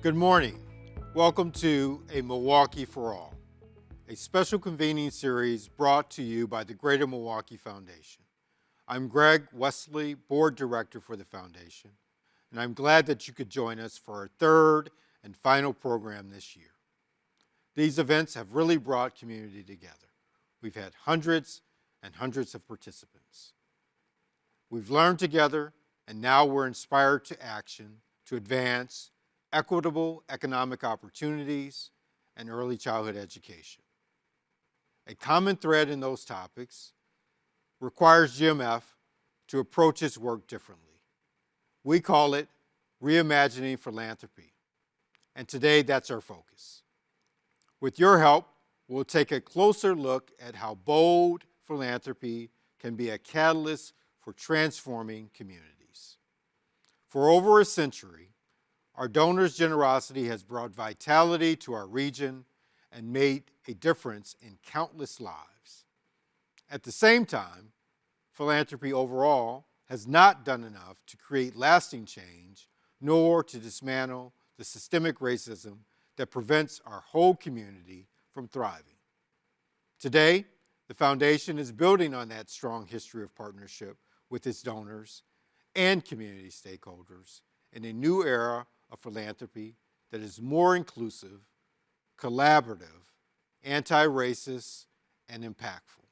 Good morning. Welcome to A Milwaukee for All, a special convening series brought to you by the Greater Milwaukee Foundation. I'm Greg Wesley, Board Director for the Foundation, and I'm glad that you could join us for our third and final program this year. These events have really brought community together. We've had hundreds and hundreds of participants. We've learned together, and now we're inspired to action to advance equitable economic opportunities and early childhood education. A common thread in those topics requires GMF to approach its work differently. We call it Reimagining Philanthropy, and today that's our focus. With your help, we'll take a closer look at how bold philanthropy can be a catalyst for transforming communities. For over a century, our donors' generosity has brought vitality to our region and made a difference in countless lives. At the same time, philanthropy overall has not done enough to create lasting change, nor to dismantle the systemic racism that prevents our whole community from thriving. Today, the Foundation is building on that strong history of partnership with its donors and community stakeholders in a new era of philanthropy that is more inclusive, collaborative, anti-racist, and impactful.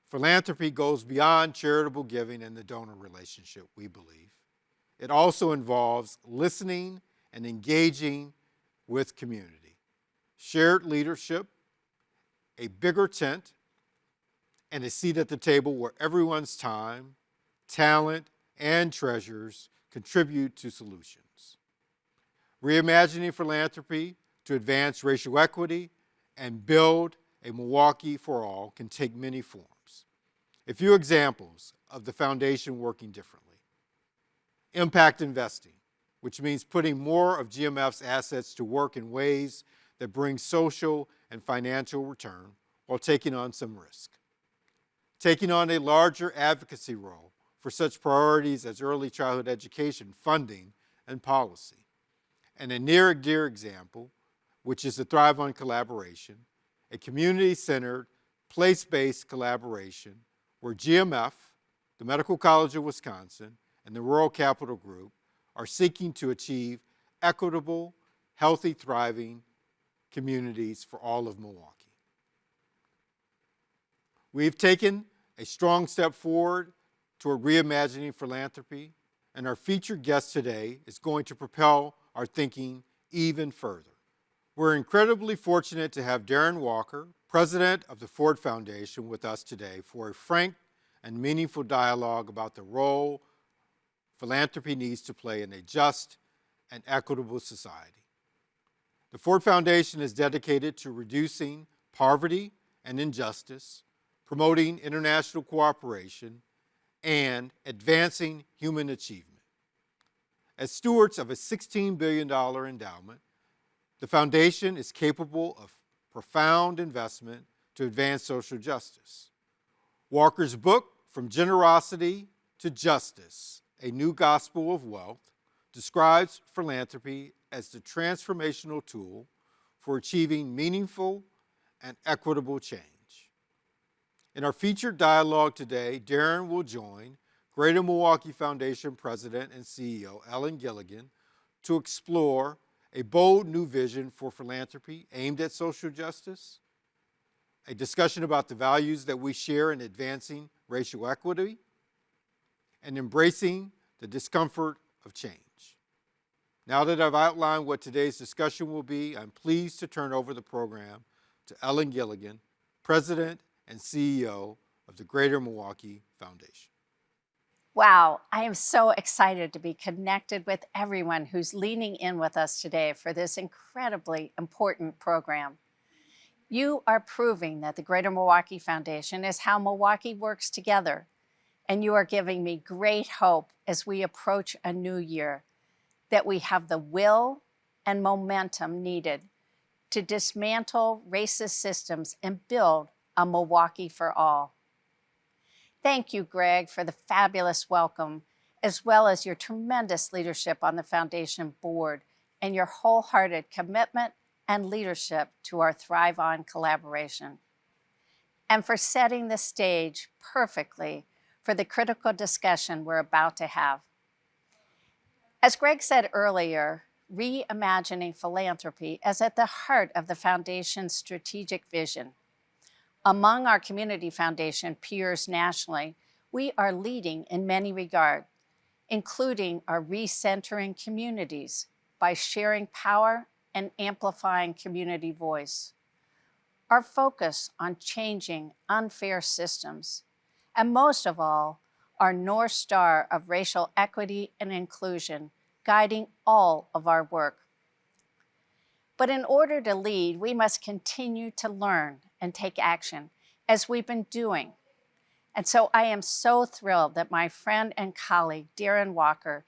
Philanthropy goes beyond charitable giving and the donor relationship, we believe. It also involves listening and engaging with community, shared leadership, a bigger tent, and a seat at the table where everyone's time, talent, and treasures contribute to solutions. Reimagining philanthropy to advance racial equity and build a Milwaukee for all can take many forms. A few examples of the Foundation working differently. Impact investing, which means putting more of GMF's assets to work in ways that bring social and financial return while taking on some risk. Taking on a larger advocacy role for such priorities as early childhood education, funding, and policy. And a near and dear example, which is the Thrive on Collaboration, a community-centered, place-based collaboration where GMF, the Medical College of Wisconsin, and the Rural Capital Group are seeking to achieve equitable, healthy, thriving communities for all of Milwaukee. We've taken a strong step forward toward reimagining philanthropy, and our featured guest today is going to propel our thinking even further. We're incredibly fortunate to have Darren Walker, president of the Ford Foundation, with us today for a frank and meaningful dialogue about the role philanthropy needs to play in a just and equitable society. The Ford Foundation is dedicated to reducing poverty and injustice, promoting international cooperation, and advancing human achievement. As stewards of a $16 billion endowment, the Foundation is capable of profound investment to advance social justice. Walker's book, From Generosity to Justice, A New Gospel of Wealth, describes philanthropy as the transformational tool for achieving meaningful and equitable change. In our featured dialogue today, Darren will join Greater Milwaukee Foundation President and CEO Ellen Gilligan to explore a bold new vision for philanthropy aimed at social justice, a discussion about the values that we share in advancing racial equity, and embracing the discomfort of change. Now that I've outlined what today's discussion will be, I'm pleased to turn over the program to Ellen Gilligan, President and CEO of the Greater Milwaukee Foundation. Wow, I am so excited to be connected with everyone who's leaning in with us today for this incredibly important program. You are proving that the Greater Milwaukee Foundation is how Milwaukee works together, and you are giving me great hope as we approach a new year, that we have the will and momentum needed to dismantle racist systems and build a Milwaukee for all. Thank you, Greg, for the fabulous welcome, as well as your tremendous leadership on the Foundation board and your wholehearted commitment and leadership to our Thrive On collaboration, and for setting the stage perfectly for the critical discussion we're about to have. As Greg said earlier, reimagining philanthropy is at the heart of the Foundation's strategic vision. Among our community foundation peers nationally, we are leading in many regards, including our recentering communities by sharing power and amplifying community voice. Our focus on changing unfair systems, and most of all, our North Star of racial equity and inclusion guiding all of our work. But in order to lead, we must continue to learn and take action, as we've been doing. And so I am so thrilled that my friend and colleague, Darren Walker,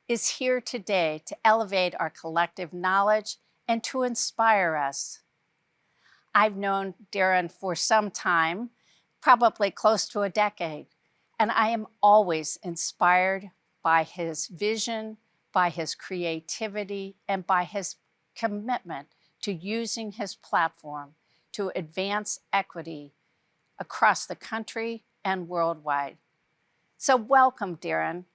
is here today to elevate our collective knowledge and to inspire us. I've known Darren for some time, probably close to a decade, and I am always inspired by his vision, by his creativity, and by his commitment to using his platform to advance equity across the country and worldwide. So welcome, Darren.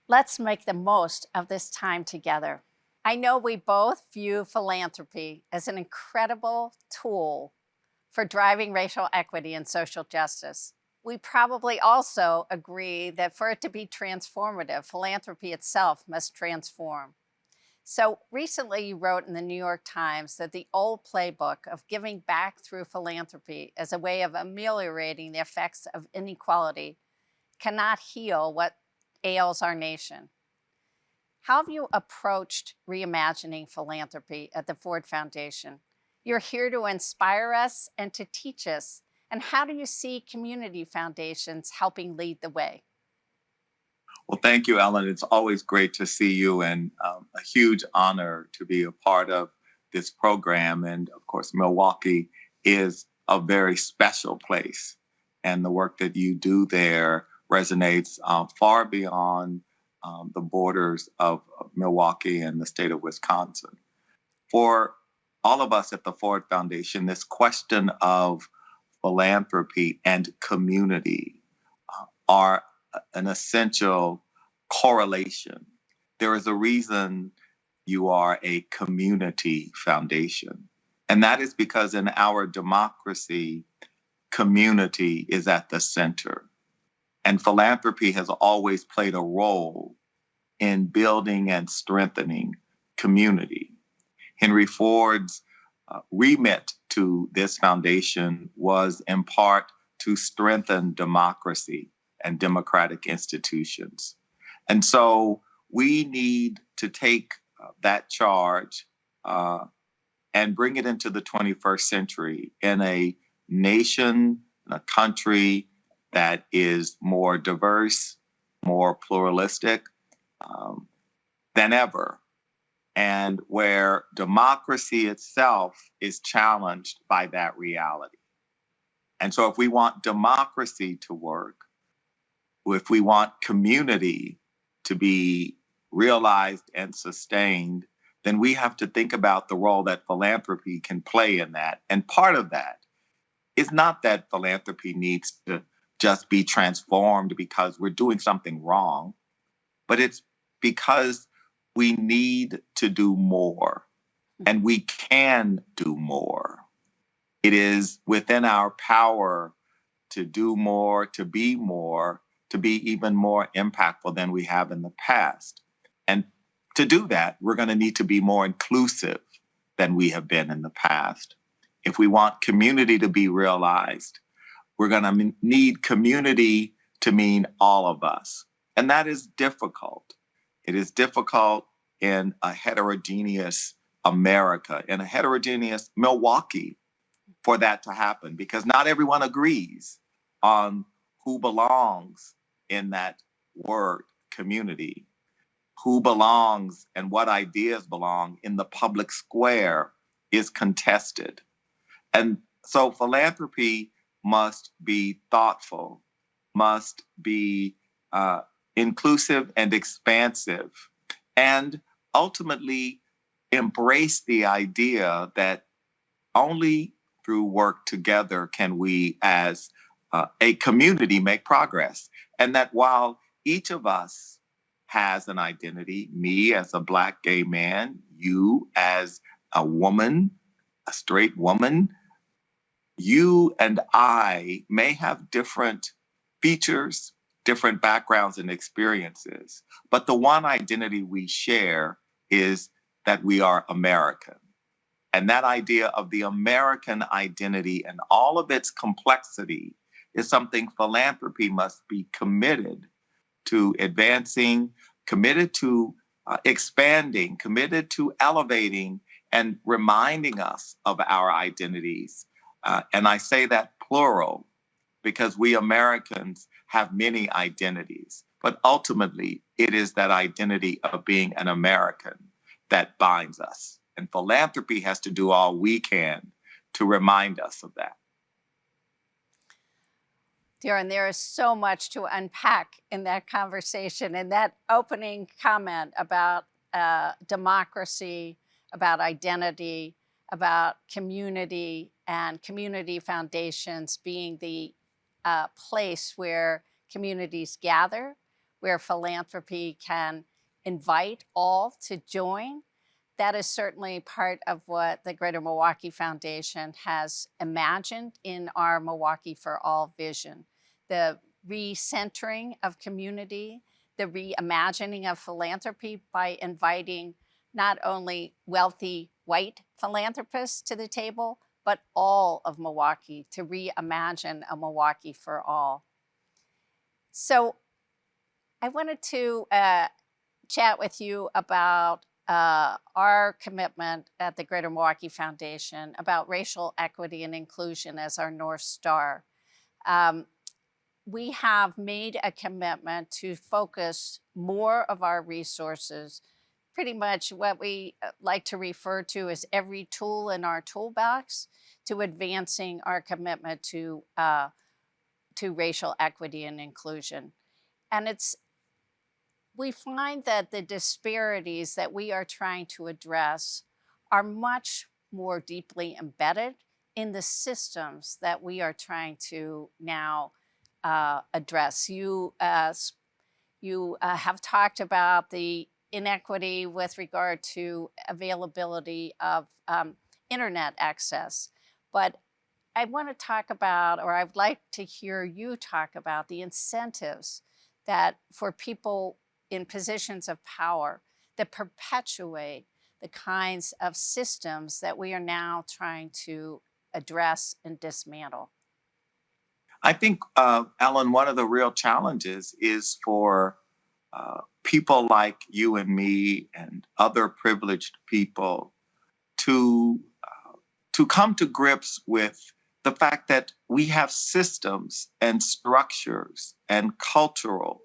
Let's make the most of this time together. I know we both view philanthropy as an incredible tool for driving racial equity and social justice. We probably also agree that for it to be transformative, philanthropy itself must transform. So recently you wrote in the New York Times that the old playbook of giving back through philanthropy as a way of ameliorating the effects of inequality cannot heal what ails our nation. How have you approached reimagining philanthropy at the Ford Foundation? You're here to inspire us and to teach us. And how do you see community foundations helping lead the way? Well, thank you, Ellen. It's always great to see you, and a huge honor to be a part of this program. And of course, Milwaukee is a very special place, and the work that you do there resonates far beyond the borders of Milwaukee and the state of Wisconsin. For all of us at the Ford Foundation, this question of philanthropy and community are an essential correlation. There is a reason you are a community foundation. And that is because in our democracy, community is at the center. And philanthropy has always played a role in building and strengthening community. Henry Ford's remit to this foundation was in part to strengthen democracy and democratic institutions. And so we need to take that charge and bring it into the 21st century in a nation, in a country that is more diverse, more pluralistic than ever, and where democracy itself is challenged by that reality. And so if we want democracy to work, if we want community to be realized and sustained, then we have to think about the role that philanthropy can play in that. And part of that is not that philanthropy needs to just be transformed because we're doing something wrong, but it's because we need to do more, and we can do more. It is within our power to do more, to be even more impactful than we have in the past. And to do that, we're going to need to be more inclusive than we have been in the past. If we want community to be realized, we're going to need community to mean all of us. And that is difficult. It is difficult in a heterogeneous America, in a heterogeneous Milwaukee, for that to happen, because not everyone agrees on who belongs in that word community, who belongs and what ideas belong in the public square is contested. And so philanthropy must be thoughtful, must be inclusive and expansive, and ultimately embrace the idea that only through work together can we as a community make progress. And that while each of us has an identity, me as a Black gay man, you as a woman, a straight woman, you and I may have different features, different backgrounds and experiences, but the one identity we share is that we are American. And that idea of the American identity and all of its complexity is something philanthropy must be committed to advancing, committed to expanding, committed to elevating and reminding us of our identities. And I say that plural because we Americans have many identities, but ultimately it is that identity of being an American that binds us. And philanthropy has to do all we can to remind us of that. Darren, there is so much to unpack in that conversation and that opening comment about democracy, about identity, about community and community foundations being the place where communities gather, where philanthropy can invite all to join. That is certainly part of what the Greater Milwaukee Foundation has imagined in our Milwaukee for All vision. The recentering of community, the reimagining of philanthropy by inviting not only wealthy white philanthropists to the table, but all of Milwaukee to reimagine a Milwaukee for all. So I wanted to chat with you about our commitment at the Greater Milwaukee Foundation about racial equity and inclusion as our North Star. We have made a commitment to focus more of our resources, pretty much what we like to refer to as every tool in our toolbox, to advancing our commitment to racial equity and inclusion. And we find that the disparities that we are trying to address are much more deeply embedded in the systems that we are trying to now address. You have talked about the inequity with regard to availability of internet access, but I want to talk about, or I'd like to hear you talk about the incentives that for people in positions of power that perpetuate the kinds of systems that we are now trying to address and dismantle. I think, Ellen, one of the real challenges is for people like you and me and other privileged people to come to grips with the fact that we have systems and structures and cultural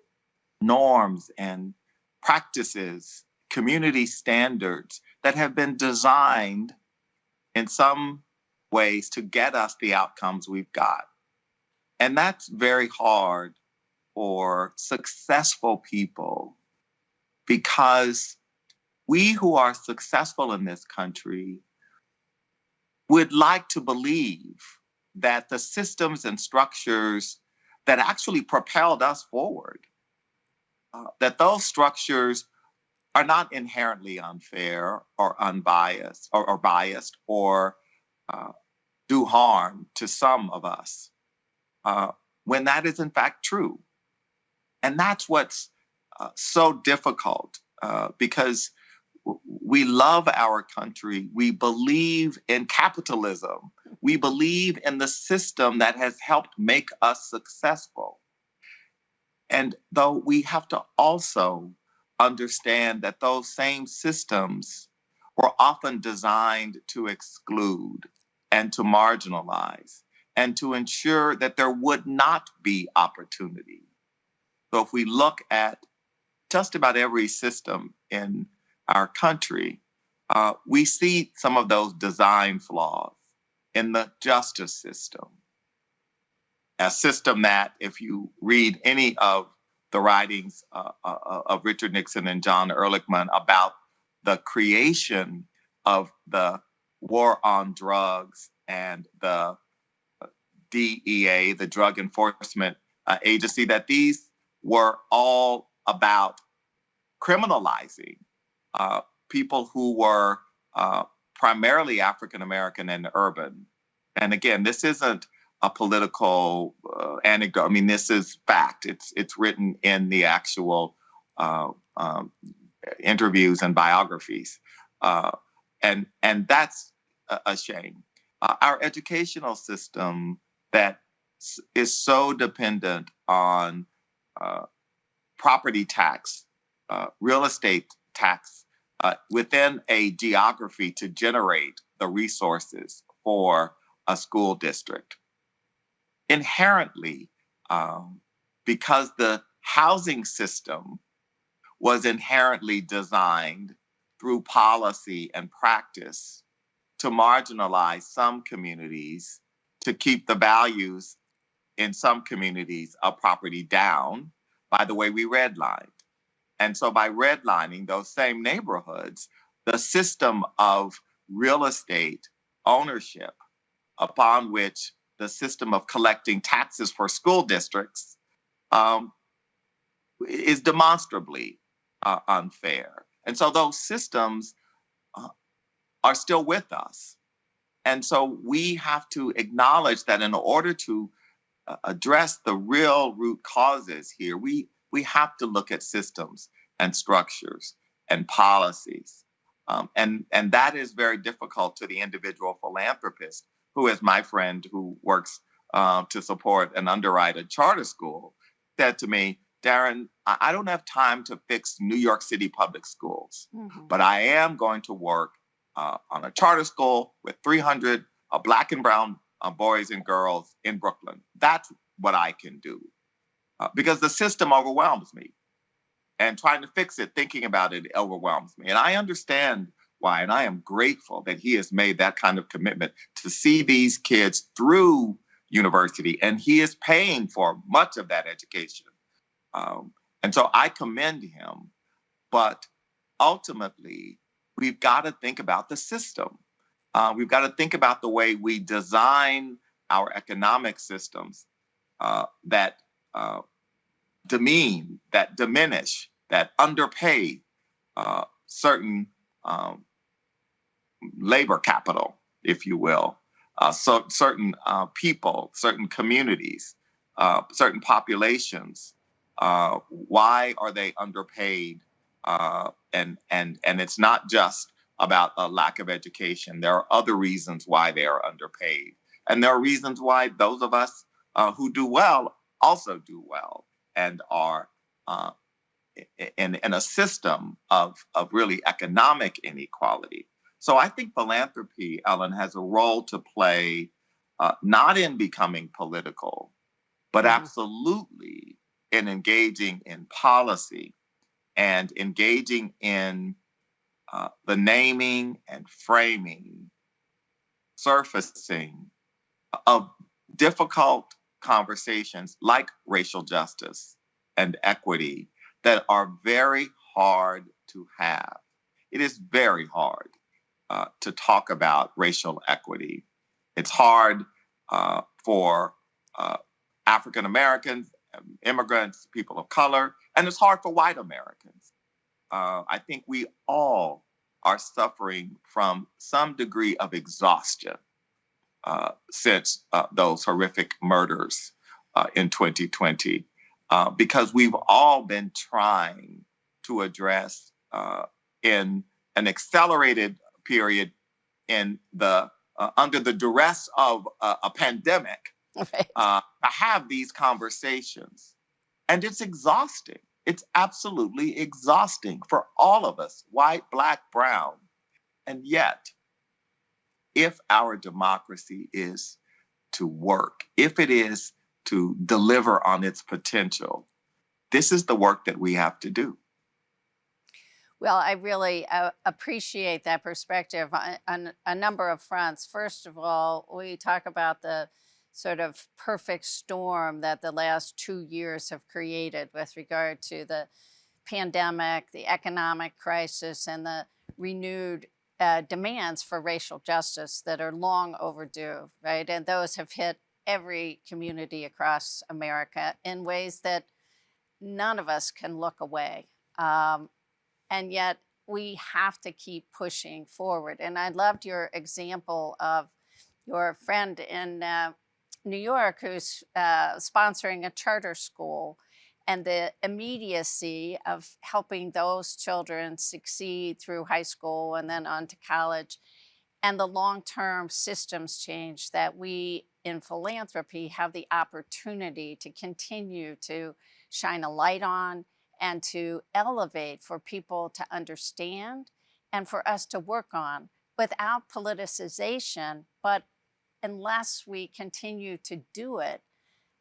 norms and practices, community standards that have been designed in some ways to get us the outcomes we've got. And that's very hard for successful people because we who are successful in this country would like to believe that the systems and structures that actually propelled us forward, that those structures are not inherently unfair or unbiased or biased or do harm to some of us, when that is in fact true. And that's what's so difficult because we love our country. We believe in capitalism. We believe in the system that has helped make us successful. And though we have to also understand that those same systems were often designed to exclude and to marginalize and to ensure that there would not be opportunity. So if we look at just about every system in our country, we see some of those design flaws in the justice system. A system that, if you read any of the writings of Richard Nixon and John Ehrlichman about the creation of the war on drugs and the DEA, the Drug Enforcement Agency, that these were all about criminalizing people who were primarily African American and urban. And again, this isn't a political anecdote. I mean, this is fact. It's written in the actual interviews and biographies, and that's a shame. Our educational system that is so dependent on property tax, real estate tax within a geography to generate the resources for a school district. Inherently, because the housing system was inherently designed through policy and practice to marginalize some communities, to keep the values in some communities of property down by the way we redlined. And so by redlining those same neighborhoods, the system of real estate ownership upon which the system of collecting taxes for school districts is demonstrably unfair. And so those systems are still with us. And so we have to acknowledge that in order to address the real root causes here, we have to look at systems and structures and policies. And that is very difficult to the individual philanthropist who is my friend who works to support and underwrite a charter school, said to me, Darren, I don't have time to fix New York City public schools, but I am going to work on a charter school with 300 Black and brown boys and girls in Brooklyn. That's what I can do because the system overwhelms me, and trying to fix it, thinking about it, overwhelms me. And I understand why, and I am grateful that he has made that kind of commitment to see these kids through university, and he is paying for much of that education. And so I commend him, but ultimately, we've got to think about the system. We've got to think about the way we design our economic systems that demean, that diminish, that underpay certain labor capital, if you will, so certain people, certain communities, certain populations. Why are they underpaid? And it's not just about a lack of education. There are other reasons why they are underpaid. And there are reasons why those of us who do well also do well and are in a system of really economic inequality. So I think philanthropy, Ellen, has a role to play, not in becoming political, but absolutely in engaging in policy and engaging in the naming and framing, surfacing of difficult conversations like racial justice and equity that are very hard to have. It is very hard to talk about racial equity. It's hard for African Americans, immigrants, people of color, and it's hard for white Americans. I think we all are suffering from some degree of exhaustion since those horrific murders in 2020, because we've all been trying to address in an accelerated period in the under the duress of a pandemic, to have these conversations. And it's exhausting. It's absolutely exhausting for all of us, white, Black, brown. And yet, if our democracy is to work, if it is to deliver on its potential, this is the work that we have to do. Well, I really appreciate that perspective on a number of fronts. First of all, we talk about the sort of perfect storm that the last 2 years have created with regard to the pandemic, the economic crisis, and the renewed demands for racial justice that are long overdue, right? And those have hit every community across America in ways that none of us can look away. And yet we have to keep pushing forward. And I loved your example of your friend in New York who's sponsoring a charter school, and the immediacy of helping those children succeed through high school and then on to college, and the long-term systems change that we in philanthropy have the opportunity to continue to shine a light on and to elevate for people to understand and for us to work on without politicization. But unless we continue to do it,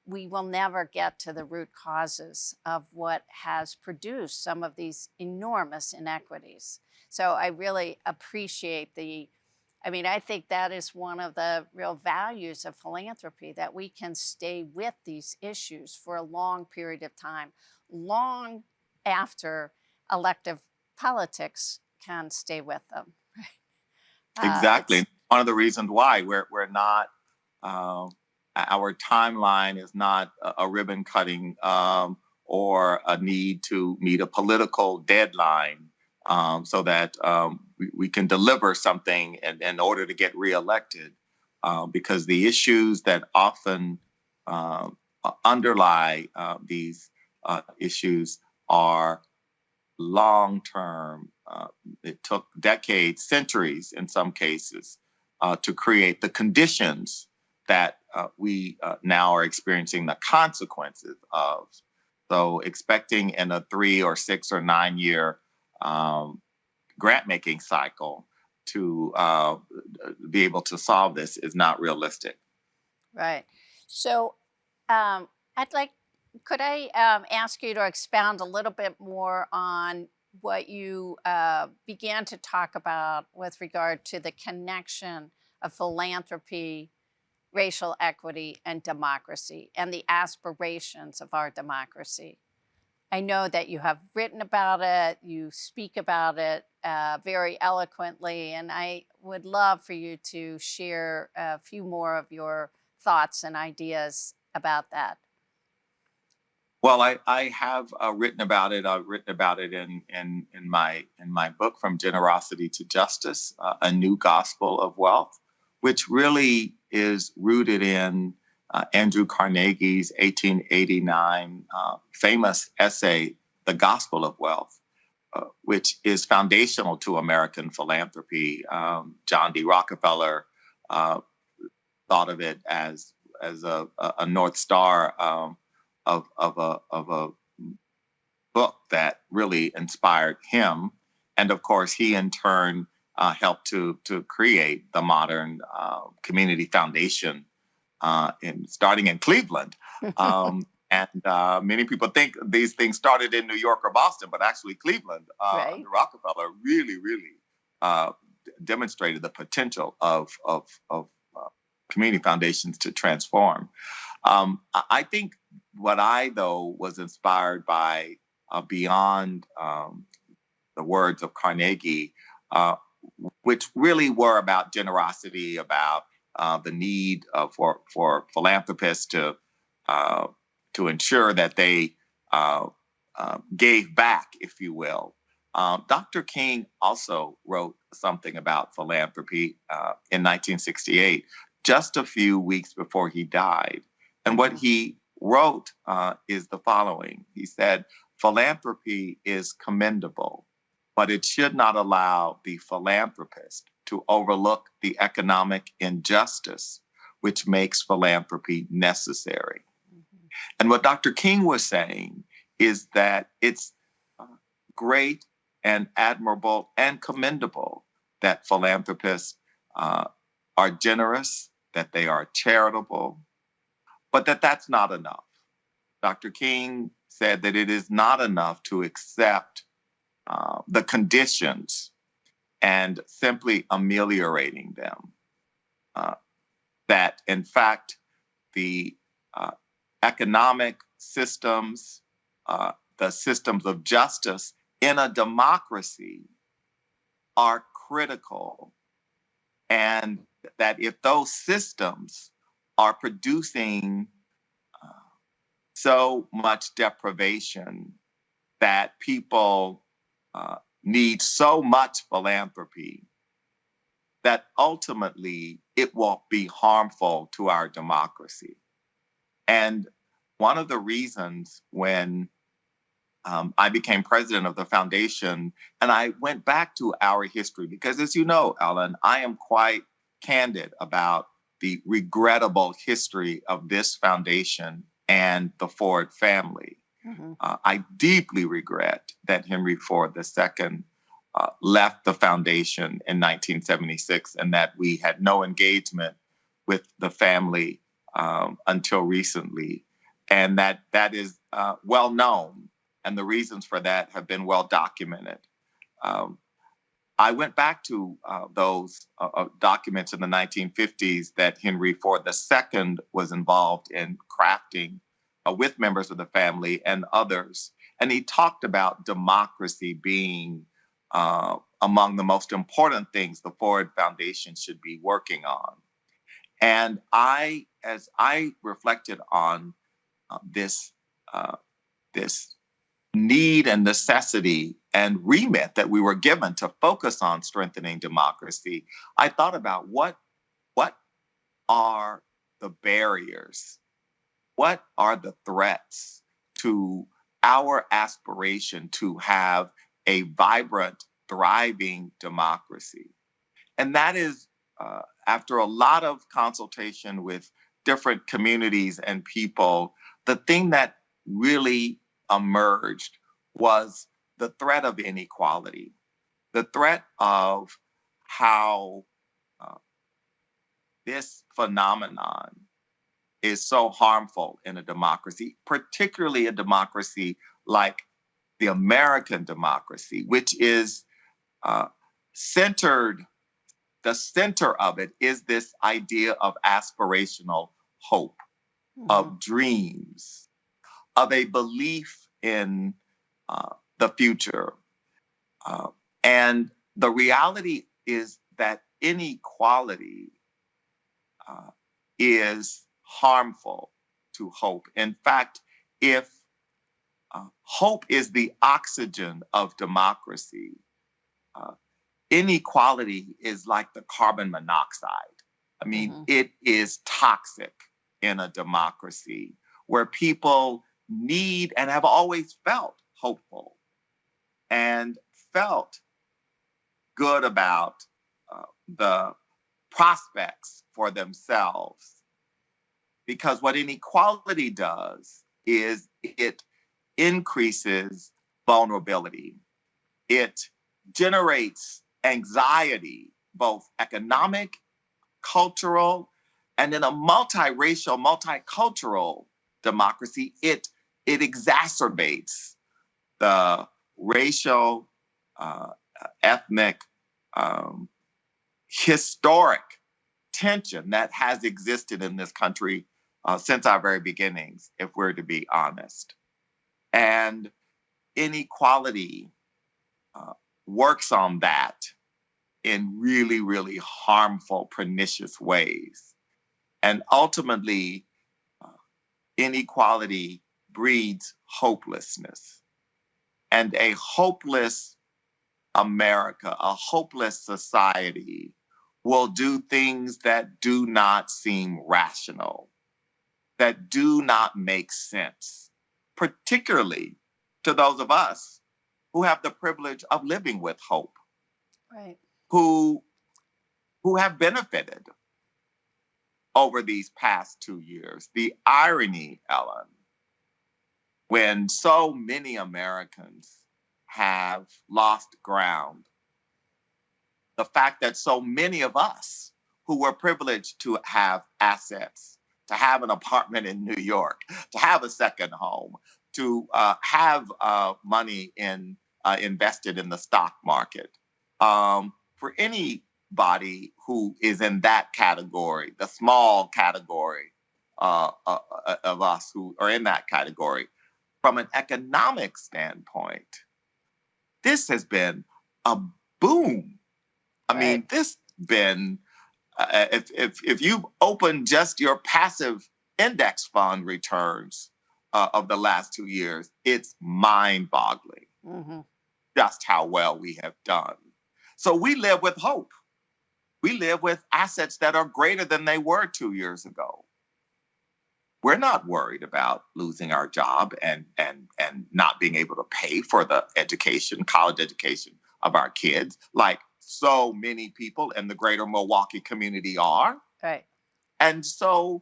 we will never get to the root causes of what has produced some of these enormous inequities. So I really appreciate I think that is one of the real values of philanthropy, that we can stay with these issues for a long period of time, long after elective politics can stay with them. Exactly. One of the reasons why we're not, our timeline is not a ribbon cutting or a need to meet a political deadline so that we can deliver something in order to get reelected. Because the issues that often underlie these issues are long-term. It took decades, centuries in some cases, to create the conditions that we now are experiencing the consequences of. So expecting in a 3 or 6 or 9 year grant-making cycle to be able to solve this is not realistic. Right. So could I ask you to expound a little bit more on what you began to talk about with regard to the connection of philanthropy, racial equity, and democracy, and the aspirations of our democracy? I know that you have written about it, you speak about it very eloquently, and I would love for you to share a few more of your thoughts and ideas about that. Well, I have written about it. I've written about it in my book, From Generosity to Justice, A New Gospel of Wealth, which really is rooted in Andrew Carnegie's 1889 famous essay, The Gospel of Wealth, which is foundational to American philanthropy. John D. Rockefeller thought of it as a North Star of a book that really inspired him. And of course, he in turn helped to create the modern community foundation starting in Cleveland. And many people think these things started in New York or Boston, but actually Cleveland, Right. under Rockefeller, really demonstrated the potential of community foundations to transform. I think what I, though, was inspired by beyond the words of Carnegie, which really were about generosity, about the need for philanthropists to ensure that they gave back, if you will. Dr. King also wrote something about philanthropy in 1968, just a few weeks before he died. And what he wrote is the following. He said, "Philanthropy is commendable, but it should not allow the philanthropist to overlook the economic injustice which makes philanthropy necessary." Mm-hmm. And what Dr. King was saying is that it's great and admirable and commendable that philanthropists are generous, that they are charitable, but that's not enough. Dr. King said that it is not enough to accept the conditions and simply ameliorating them. That, in fact, the economic systems, the systems of justice in a democracy are critical, and that if those systems are producing so much deprivation that people need so much philanthropy, that ultimately it will be harmful to our democracy. And one of the reasons when I became president of the foundation, and I went back to our history, because as you know, Ellen, I am quite candid about the regrettable history of this foundation and the Ford family. Mm-hmm. I deeply regret that Henry Ford II left the foundation in 1976 and that we had no engagement with the family until recently. And that is well known. And the reasons for that have been well documented. I went back to those documents in the 1950s that Henry Ford II was involved in crafting with members of the family and others. And he talked about democracy being among the most important things the Ford Foundation should be working on. And as I reflected on this need and necessity and remit that we were given to focus on strengthening democracy, I thought about what are the barriers? What are the threats to our aspiration to have a vibrant, thriving democracy? And that is, after a lot of consultation with different communities and people, the thing that really emerged was the threat of inequality, the threat of how this phenomenon is so harmful in a democracy, particularly a democracy like the American democracy, which is centered, the center of it is this idea of aspirational hope, of dreams, of a belief in the future. And the reality is that inequality is harmful to hope. In fact, if hope is the oxygen of democracy, inequality is like the carbon monoxide. I mean, it is toxic in a democracy where people need and have always felt hopeful and felt good about the prospects for themselves. Because what inequality does is it increases vulnerability. It generates anxiety, both economic, cultural, and in a multiracial, multicultural democracy, it exacerbates the racial, ethnic, historic tension that has existed in this country since our very beginnings, if we're to be honest. And inequality works on that in really, really harmful, pernicious ways. And ultimately, inequality breeds hopelessness. And a hopeless America, a hopeless society, will do things that do not seem rational, that do not make sense, particularly to those of us who have the privilege of living with hope, right, who have benefited over these past 2 years. The irony, Ellen, when so many Americans have lost ground, the fact that so many of us who were privileged to have assets, to have an apartment in New York, to have a second home, to have money invested in the stock market. For anybody who is in that category, the small category of us who are in that category, from an economic standpoint, this has been a boom. I Right. mean, this been if you open just your passive index fund returns of the last 2 years, it's mind-boggling Hmm. just how well we have done. So we live with hope. We live with assets that are greater than they were 2 years ago. We're not worried about losing our job and not being able to pay for the education, college education of our kids, like so many people in the greater Milwaukee community are. Right. And so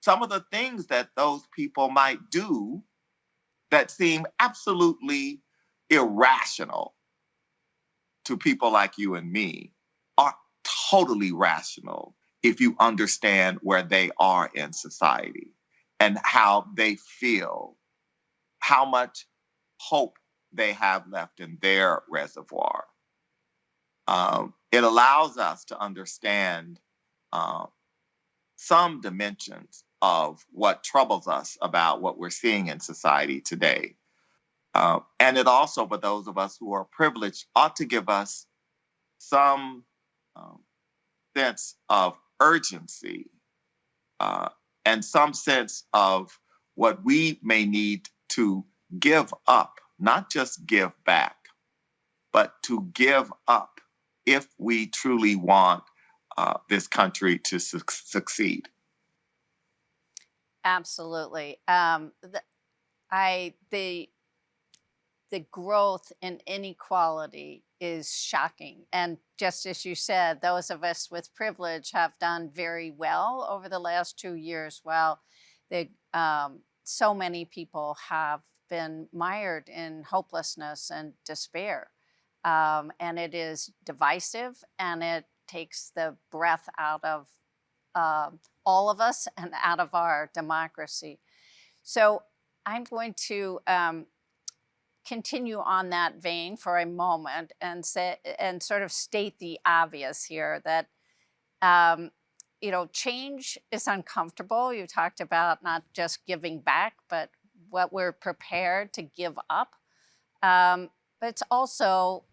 some of the things that those people might do that seem absolutely irrational to people like you and me are totally rational if you understand where they are in society and how they feel, how much hope they have left in their reservoir. It allows us to understand uh, some dimensions of what troubles us about what we're seeing in society today. And it also, for those of us who are privileged, ought to give us some um, sense of urgency uh, and some sense of what we may need to give up, not just give back, but to give up if we truly want this country to succeed. Absolutely. The the growth in inequality is shocking. And just as you said, those of us with privilege have done very well over the last 2 years, while so many people have been mired in hopelessness and despair. And it is divisive, and it takes the breath out of all of us and out of our democracy. So I'm going to continue on that vein for a moment and say and sort of state the obvious here that um, change is uncomfortable. You talked about not just giving back, but what we're prepared to give up. But it's also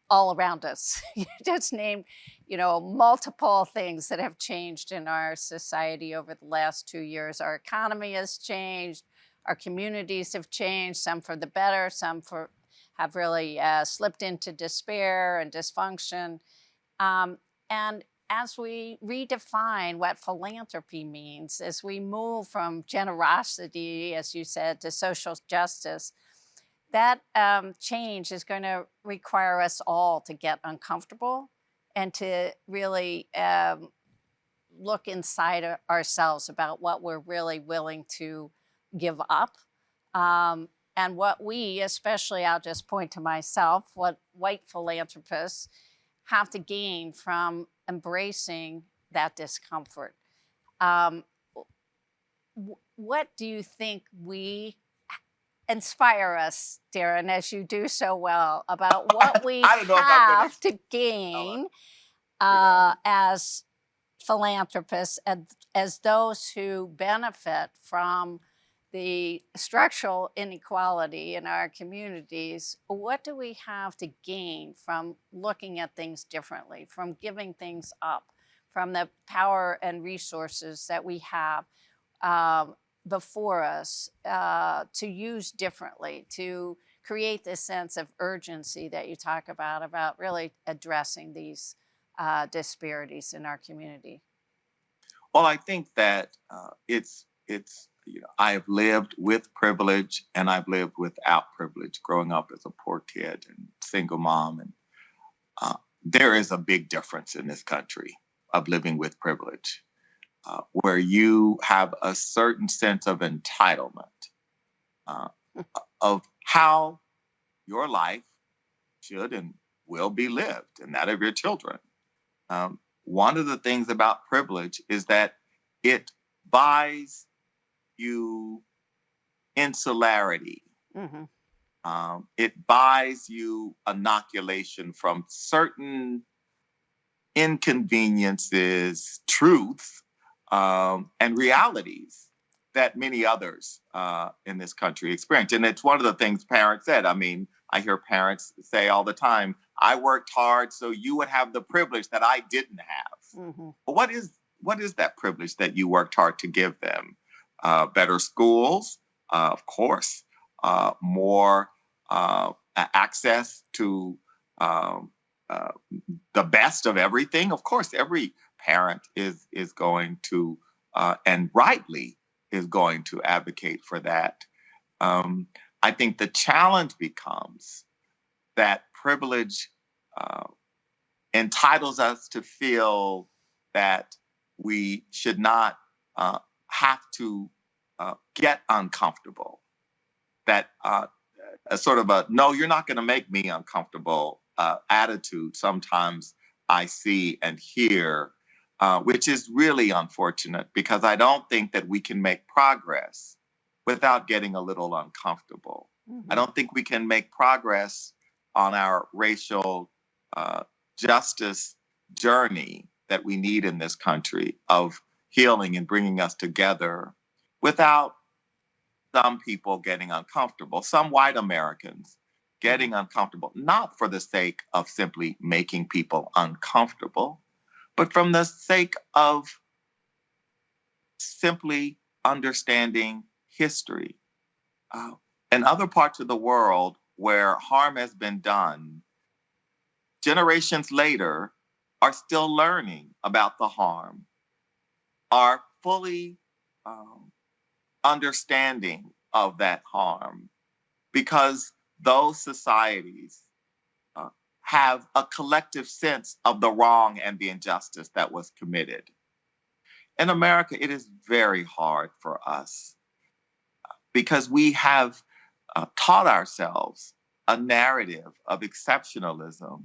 all around us. You just named, multiple things that have changed in our society over the last 2 years. Our economy has changed. Our communities have changed, some for the better, have really slipped into despair and dysfunction. And as we redefine what philanthropy means, as we move from generosity, as you said, to social justice, that change is going to require us all to get uncomfortable and to really look inside ourselves about what we're really willing to give up. And what we, especially, I'll just point to myself, what white philanthropists have to gain from embracing that discomfort. Um, what do you think we inspire us, Darren, as you do so well, about what we I don't know if I'm going have to to. gain You know, as philanthropists and as those who benefit from the structural inequality in our communities? What do we have to gain from looking at things differently, from giving things up, from the power and resources that we have um, before us to use differently, to create this sense of urgency that you talk about really addressing these disparities in our community? well, I think that I have lived with privilege and I've lived without privilege growing up as a poor kid and single mom. And there is a big difference in this country of living with privilege, where you have a certain sense of entitlement uh, of how your life should and will be lived, and that of your children. One of the things about privilege is that it buys you insularity. Hmm. It buys you inoculation from certain inconveniences, truths, and realities that many others in this country experience. And it's one of the things parents said. I mean, I hear parents say all the time, I worked hard so you would have the privilege that I didn't have. Mm-hmm. But what is that privilege that you worked hard to give them? Better schools, of course, more access to um, uh, the best of everything. Of course, every parent is going to, and rightly is going to advocate for that. Um, I think the challenge becomes that privilege uh, entitles us to feel that we should not have to get uncomfortable. That a sort of a no, you're not going to make me uncomfortable attitude sometimes I see and hear, which is really unfortunate because I don't think that we can make progress without getting a little uncomfortable. Mm-hmm. I don't think we can make progress on our racial justice journey that we need in this country of healing and bringing us together without some people getting uncomfortable, some white Americans getting uncomfortable, not for the sake of simply making people uncomfortable, but from the sake of simply understanding history. In other parts of the world where harm has been done, generations later are still learning about the harm, are fully understanding of that harm because those societies have a collective sense of the wrong and the injustice that was committed. In America, it is very hard for us because we have taught ourselves a narrative of exceptionalism,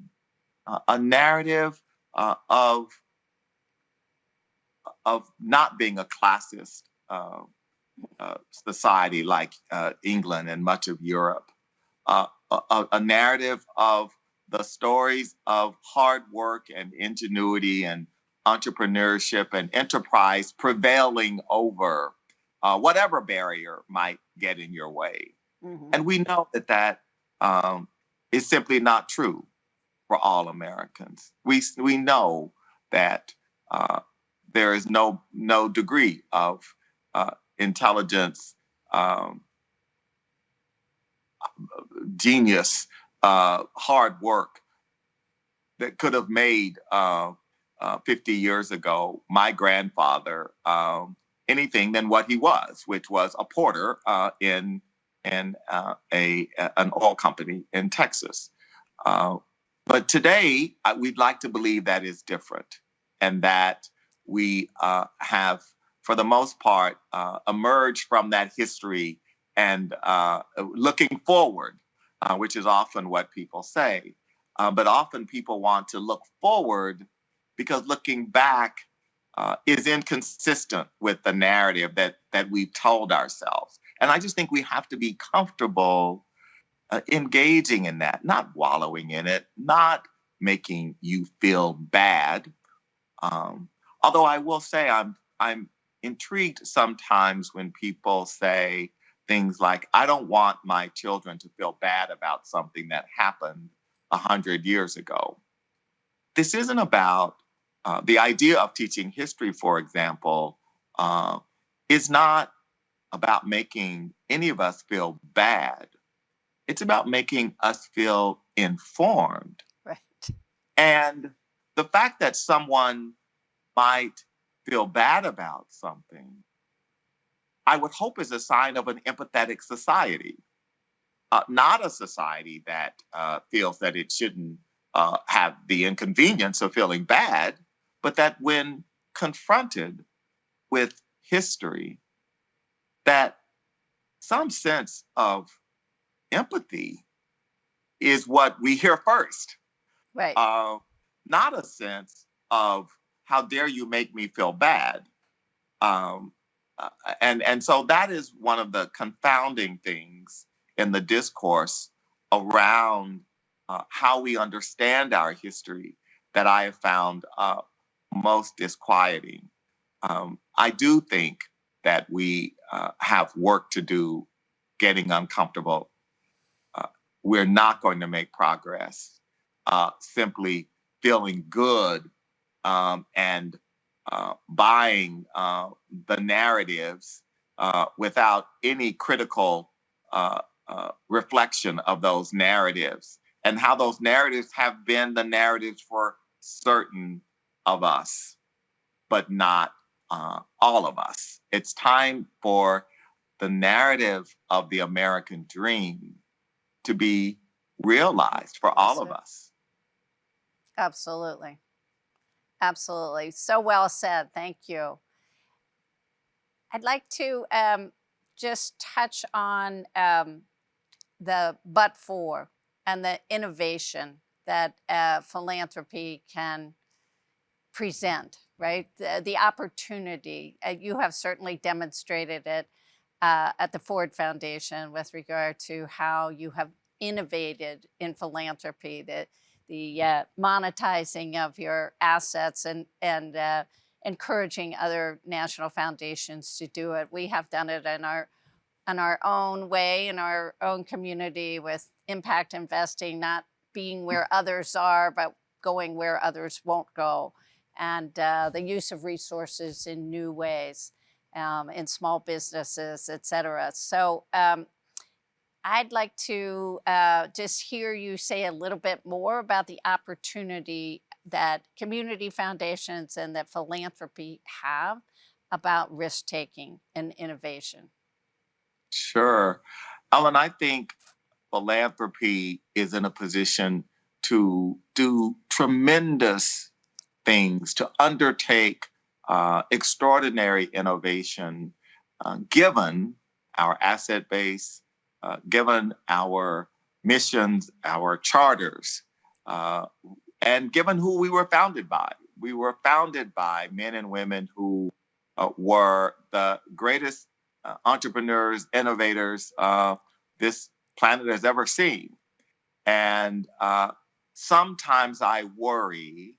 a narrative of not being a classist society like England and much of Europe, a narrative of the stories of hard work and ingenuity and entrepreneurship and enterprise prevailing over whatever barrier might get in your way. Mm-hmm. And we know that is simply not true for all Americans. We know that there is no degree of intelligence, genius, hard work that could have made 50 years ago my grandfather anything than what he was, which was a porter in an oil company in Texas. But today, we'd like to believe that is different and that we have, for the most part, emerged from that history and looking forward, which is often what people say. But often people want to look forward because looking back is inconsistent with the narrative that we've told ourselves. And I just think we have to be comfortable engaging in that, not wallowing in it, not making you feel bad. Although I will say I'm intrigued sometimes when people say things like, I don't want my children to feel bad about something that happened 100 years ago. This isn't about the idea of teaching history, for example, is not about making any of us feel bad. It's about making us feel informed. Right. And the fact that someone might feel bad about something, I would hope is a sign of an empathetic society, not a society that feels that it shouldn't have the inconvenience of feeling bad, but that when confronted with history, that some sense of empathy is what we hear first. Right. Not a sense of how dare you make me feel bad. And so that is one of the confounding things in the discourse around how we understand our history that I have found most disquieting. I do think that we have work to do getting uncomfortable. We're not going to make progress simply feeling good and buying the narratives without any critical reflection of those narratives and how those narratives have been the narratives for certain of us, but not all of us. It's time for the narrative of the American dream to be realized for all of us. Absolutely. Absolutely. So well said. Thank you. I'd like to just touch on the but for and the innovation that philanthropy can present, right? The opportunity. You have certainly demonstrated it at the Ford Foundation with regard to how you have innovated in philanthropy, the monetizing of your assets and encouraging other national foundations to do it. We have done it in our own way, in our own community with impact investing, not being where others are, but going where others won't go. And the use of resources in new ways, in small businesses, et cetera. So I'd like to just hear you say a little bit more about the opportunity that community foundations and that philanthropy have about risk-taking and innovation. Sure. Ellen, I think philanthropy is in a position to do tremendous things, to undertake extraordinary innovation, given our asset base, given our missions, our charters, and given who we were founded by. We were founded by men and women who were the greatest entrepreneurs, innovators this planet has ever seen. And sometimes I worry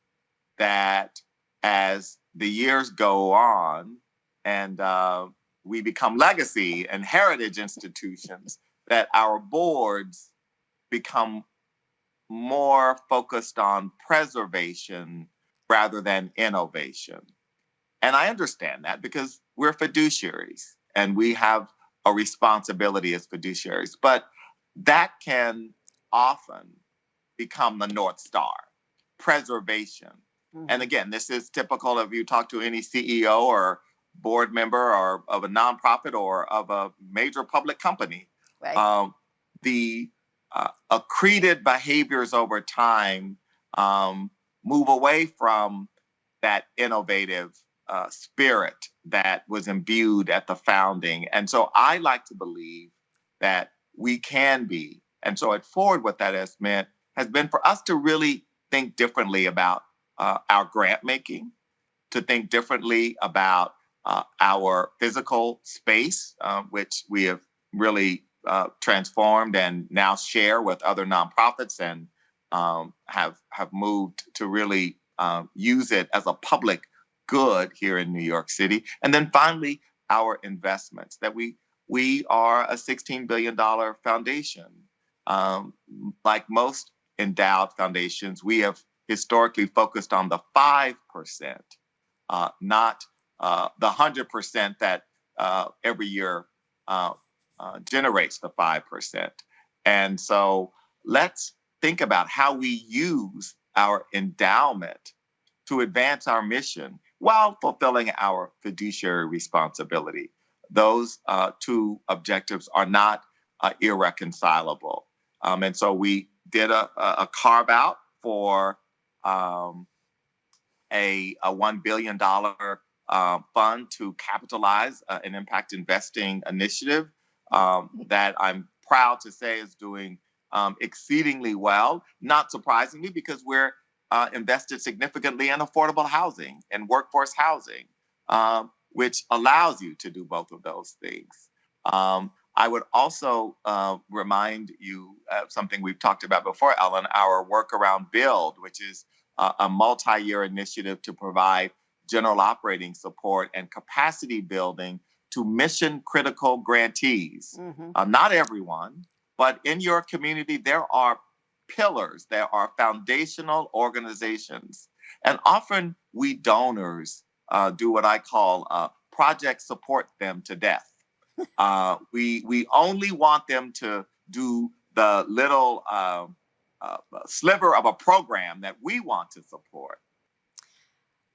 that as the years go on and we become legacy and heritage institutions, that our boards become more focused on preservation rather than innovation. And I understand that because we're fiduciaries and we have a responsibility as fiduciaries, but that can often become the North Star, preservation. Mm-hmm. And again, this is typical of you talk to any CEO or board member or of a nonprofit or of a major public company. Right. The accreted behaviors over time move away from that innovative spirit that was imbued at the founding. And so I like to believe that we can be. And so at Ford, what that has meant has been for us to really think differently about our grant making, to think differently about our physical space, which we have really transformed and now share with other nonprofits and have moved to really use it as a public good here in New York City. And then finally, our investments, that we are a $16 billion foundation. Like most endowed foundations, we have historically focused on the 5%, not the 100% that every year generates the 5%. And so let's think about how we use our endowment to advance our mission while fulfilling our fiduciary responsibility. Those two objectives are not irreconcilable. And so we did a carve out for a $1 billion fund to capitalize an impact investing initiative that I'm proud to say is doing exceedingly well, not surprisingly, because we're invested significantly in affordable housing and workforce housing, which allows you to do both of those things. I would also remind you of something we've talked about before, Ellen, our work around BUILD, which is a multi-year initiative to provide general operating support and capacity building to mission critical grantees. Mm-hmm. Not everyone, but in your community, there are pillars, there are foundational organizations. And often we donors do what I call project support them to death. We only want them to do the little sliver of a program that we want to support.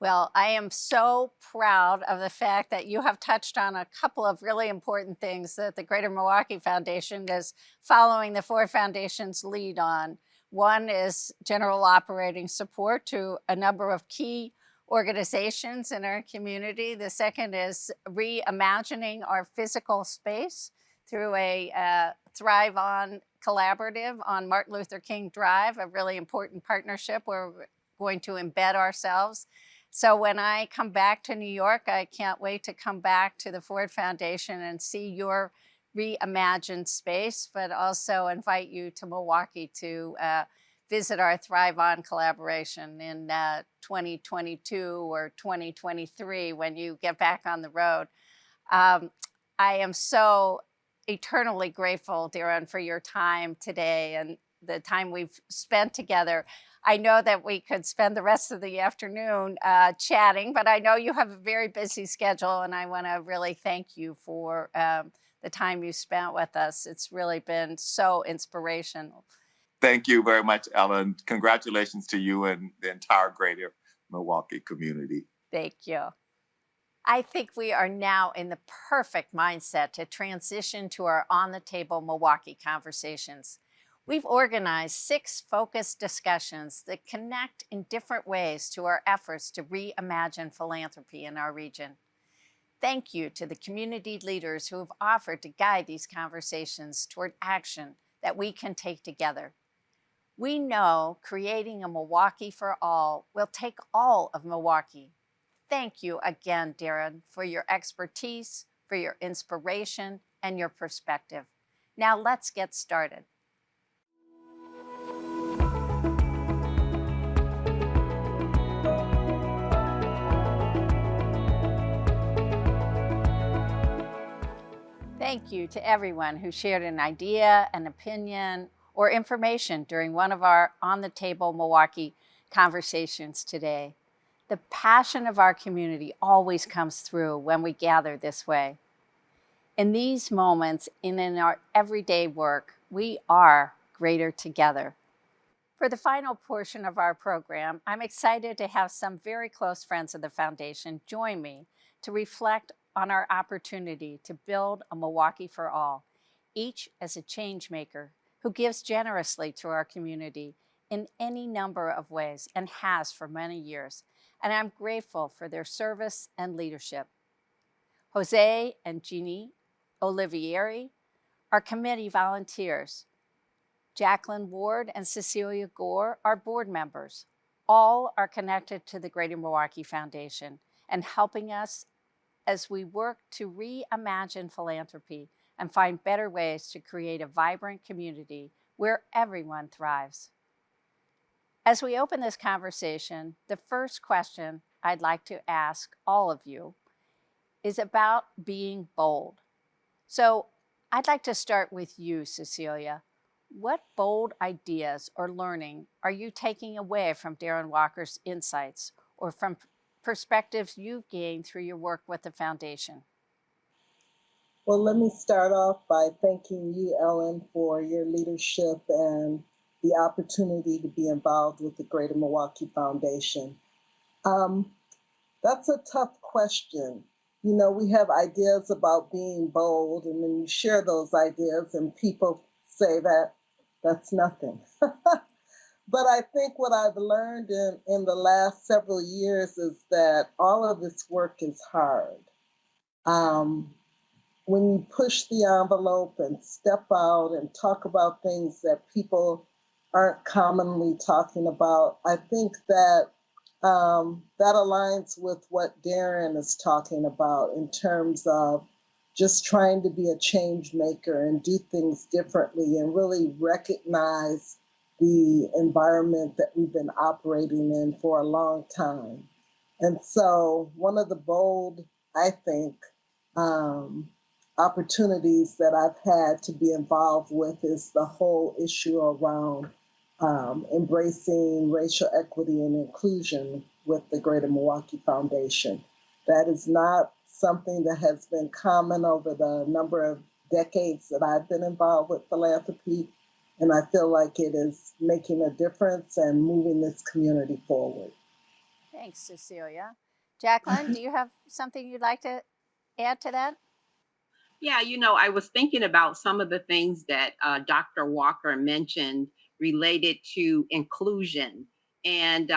Well, I am so proud of the fact that you have touched on a couple of really important things that the Greater Milwaukee Foundation is following the four foundations' lead on. One is general operating support to a number of key organizations in our community. The second is reimagining our physical space through a Thrive On collaborative on Martin Luther King Drive, a really important partnership where we're going to embed ourselves. So when I come back to New York, I can't wait to come back to the Ford Foundation and see your reimagined space, but also invite you to Milwaukee to visit our Thrive On collaboration in 2022 or 2023 when you get back on the road. I am so eternally grateful, Darren, for your time today and the time we've spent together. I know that we could spend the rest of the afternoon chatting, but I know you have a very busy schedule, and I want to really thank you for the time you spent with us. It's really been so inspirational. Thank you very much, Ellen. Congratulations to you and the entire Greater Milwaukee community. Thank you. I think we are now in the perfect mindset to transition to our On the Table Milwaukee conversations. We've organized 6 focused discussions that connect in different ways to our efforts to reimagine philanthropy in our region. Thank you to the community leaders who have offered to guide these conversations toward action that we can take together. We know creating a Milwaukee for all will take all of Milwaukee. Thank you again, Darren, for your expertise, for your inspiration, and your perspective. Now let's get started. Thank you to everyone who shared an idea, an opinion, or information during one of our On the Table Milwaukee conversations today. The passion of our community always comes through when we gather this way. In these moments and in our everyday work, we are greater together. For the final portion of our program, I'm excited to have some very close friends of the Foundation join me to reflect on our opportunity to build a Milwaukee for all, each as a change maker who gives generously to our community in any number of ways and has for many years. And I'm grateful for their service and leadership. Jose and Jeannie Olivieri are committee volunteers. Jacqueline Ward and Cecilia Gore are board members. All are connected to the Greater Milwaukee Foundation and helping us as we work to reimagine philanthropy and find better ways to create a vibrant community where everyone thrives. As we open this conversation, the first question I'd like to ask all of you is about being bold. So I'd like to start with you, Cecilia. What bold ideas or learning are you taking away from Darren Walker's insights or from perspectives you've gained through your work with the Foundation? Well, let me start off by thanking you, Ellen, for your leadership and the opportunity to be involved with the Greater Milwaukee Foundation. That's a tough question. You know, we have ideas about being bold, and then you share those ideas, and people say that that's nothing. But I think what I've learned in the last several years is that all of this work is hard. When you push the envelope and step out and talk about things that people aren't commonly talking about, I think that that aligns with what Darren is talking about in terms of just trying to be a change maker and do things differently and really recognize the environment that we've been operating in for a long time. And so one of the bold, I think, opportunities that I've had to be involved with is the whole issue around embracing racial equity and inclusion with the Greater Milwaukee Foundation. That is not something that has been common over the number of decades that I've been involved with philanthropy, and I feel like it is making a difference and moving this community forward. Thanks, Cecilia. Jacqueline, do you have something you'd like to add to that? Yeah, I was thinking about some of the things that Dr. Walker mentioned related to inclusion. And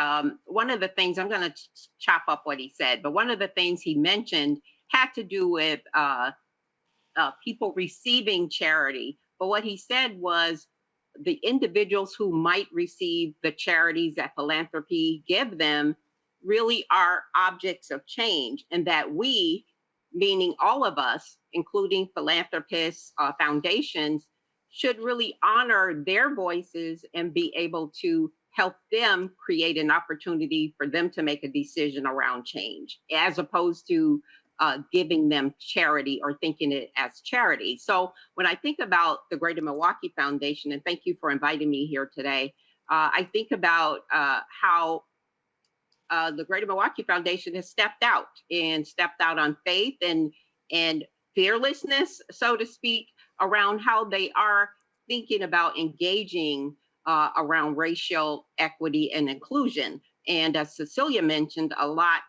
one of the things, I'm going to chop up what he said, but one of the things he mentioned had to do with people receiving charity. But what he said was the individuals who might receive the charities that philanthropy give them really are objects of change, and that we, meaning all of us, including philanthropists, foundations, should really honor their voices and be able to help them create an opportunity for them to make a decision around change, as opposed to giving them charity or thinking it as charity. So when I think about the Greater Milwaukee Foundation, and thank you for inviting me here today, I think about how the Greater Milwaukee Foundation has stepped out on faith and fearlessness, so to speak, around how they are thinking about engaging around racial equity and inclusion. And as Cecilia mentioned, a lot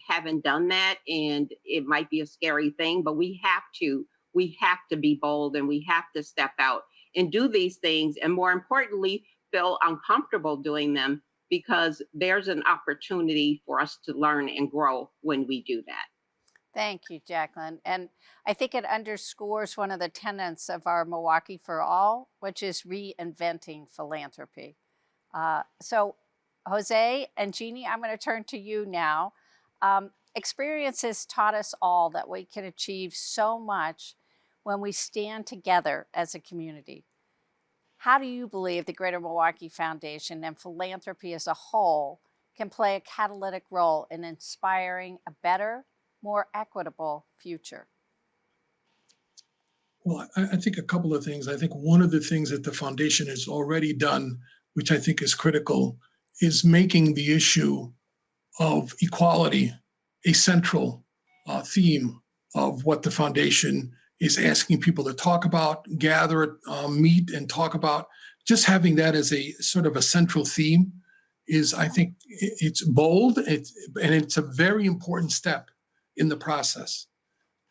haven't done that, and it might be a scary thing, but we have to be bold, and we have to step out and do these things, and more importantly, feel uncomfortable doing them, because there's an opportunity for us to learn and grow when we do that. Thank you, Jacqueline. And I think it underscores one of the tenets of our Milwaukee for All, which is reinventing philanthropy. So Jose and Jeannie, I'm going to turn to you now. Experience has taught us all that we can achieve so much when we stand together as a community. How do you believe the Greater Milwaukee Foundation and philanthropy as a whole can play a catalytic role in inspiring a better, more equitable future? Well, I think a couple of things. I think one of the things that the foundation has already done, which I think is critical, is making the issue of equality a central theme of what the foundation is asking people to talk about, gather, meet, and talk about. Just having that as a sort of a central theme is, I think, it's bold, and it's a very important step in the process.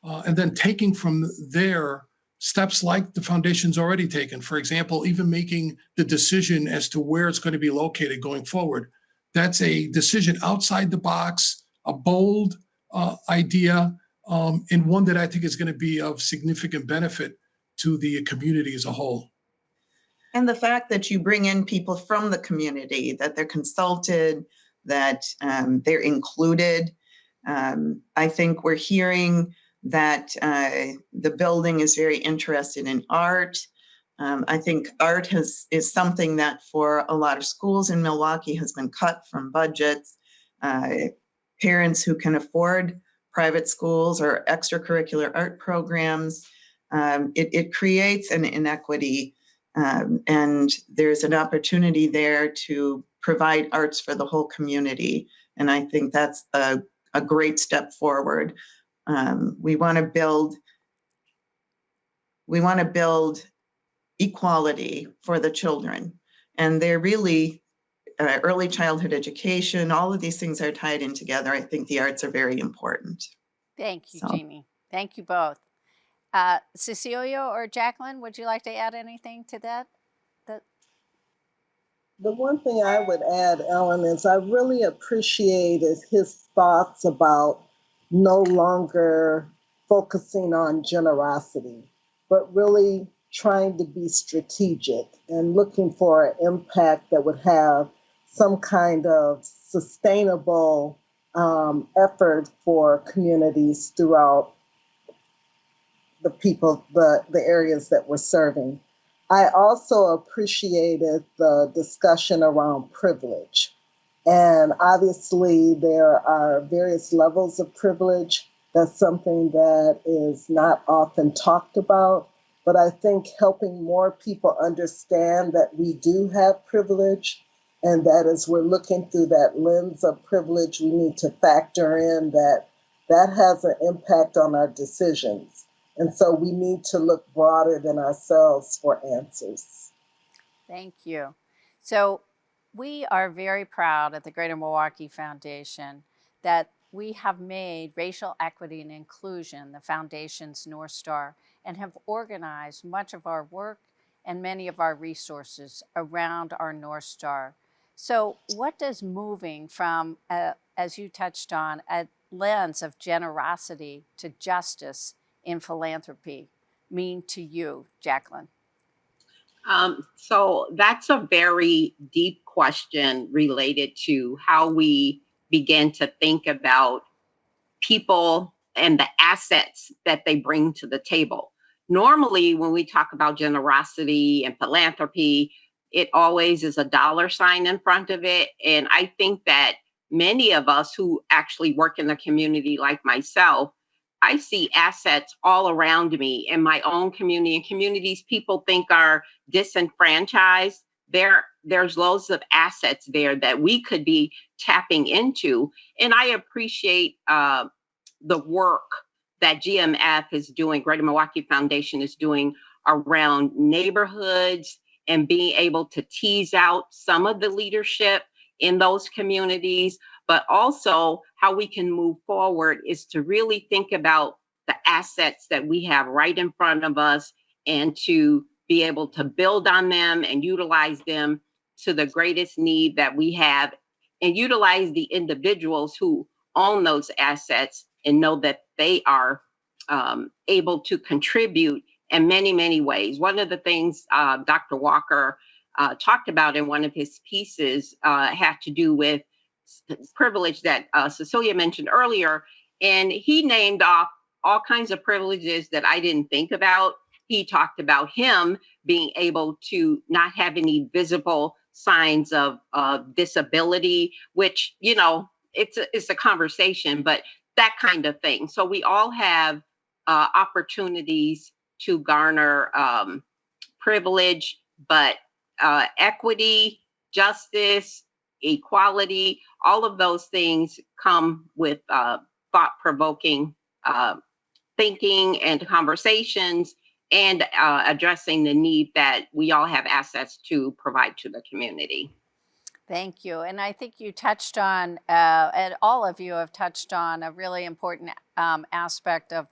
And then taking from there steps like the foundation's already taken. For example, even making the decision as to where it's going to be located going forward. That's a decision outside the box, a bold idea, and one that I think is going to be of significant benefit to the community as a whole. And the fact that you bring in people from the community, that they're consulted, that they're included. I think we're hearing that the building is very interested in art. I think art is something that for a lot of schools in Milwaukee has been cut from budgets. Parents who can afford private schools or extracurricular art programs, it creates an inequity, and there's an opportunity there to provide arts for the whole community. And I think that's a great step forward. We want to build equality for the children, and they're really early childhood education. All of these things are tied in together. I think the arts are very important. Thank you, Jeannie. Thank you both. Cecilia or Jacqueline, would you like to add anything to that? The one thing I would add, Ellen, is I really appreciated his thoughts about no longer focusing on generosity, but really trying to be strategic and looking for an impact that would have some kind of sustainable effort for communities throughout the people, the areas that we're serving. I also appreciated the discussion around privilege. And obviously, there are various levels of privilege. That's something that is not often talked about. but I think helping more people understand that we do have privilege, and that as we're looking through that lens of privilege, we need to factor in that that has an impact on our decisions. And so we need to look broader than ourselves for answers. Thank you. So we are very proud at the Greater Milwaukee Foundation that we have made racial equity and inclusion the foundation's North Star and have organized much of our work and many of our resources around our North Star. So what does moving from, as you touched on, a lens of generosity to justice in philanthropy mean to you, Jacqueline? So that's a very deep question related to how we begin to think about people and the assets that they bring to the table. Normally, when we talk about generosity and philanthropy, it always is a dollar sign in front of it. And I think that many of us who actually work in the community, like myself, I see assets all around me in my own community and communities people think are disenfranchised. There's loads of assets there that we could be tapping into. And I appreciate the work that GMF is doing, Greater Milwaukee Foundation is doing around neighborhoods and being able to tease out some of the leadership in those communities, but also how we can move forward is to really think about the assets that we have right in front of us and to be able to build on them and utilize them to the greatest need that we have and utilize the individuals who own those assets and know that they are able to contribute in many, many ways. One of the things Dr. Walker talked about in one of his pieces had to do with privilege that Cecilia mentioned earlier. And he named off all kinds of privileges that I didn't think about. He talked about him being able to not have any visible signs of disability, which, you know, it's a conversation, but that kind of thing. So we all have opportunities to garner privilege, but equity, justice, equality, all of those things come with thought-provoking thinking and conversations and addressing the need that we all have assets to provide to the community. Thank you. And I think you touched on, and all of you have touched on a really important aspect of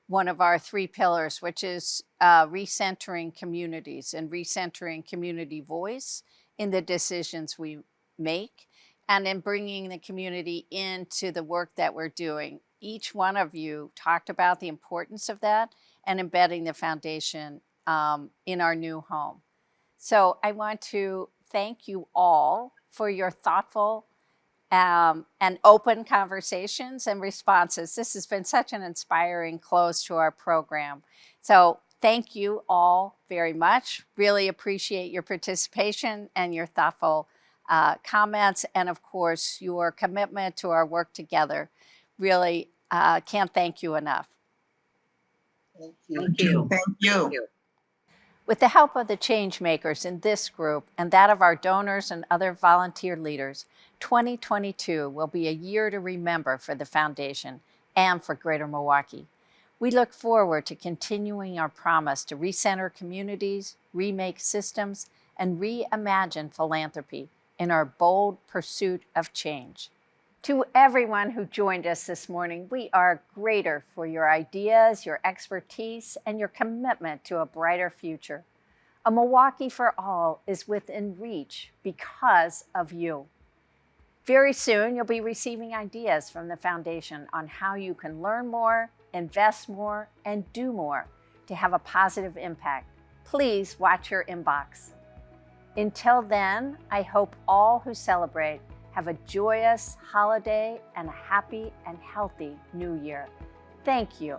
one of our three pillars, which is recentering communities and recentering community voice in the decisions we make and in bringing the community into the work that we're doing. Each one of you talked about the importance of that and embedding the foundation in our new home. So I want to thank you all for your thoughtful and open conversations and responses. This has been such an inspiring close to our program. So thank you all very much. Really appreciate your participation and your thoughtful comments, and of course, your commitment to our work together. Really can't thank you enough. Thank you. Thank you. Thank you. With the help of the change makers in this group and that of our donors and other volunteer leaders, 2022 will be a year to remember for the Foundation and for Greater Milwaukee. We look forward to continuing our promise to recenter communities, remake systems, and reimagine philanthropy in our bold pursuit of change. To everyone who joined us this morning, we are greater for your ideas, your expertise, and your commitment to a brighter future. A Milwaukee for All is within reach because of you. Very soon, you'll be receiving ideas from the Foundation on how you can learn more, invest more, and do more to have a positive impact. Please watch your inbox. Until then, I hope all who celebrate have a joyous holiday and a happy and healthy new year. Thank you.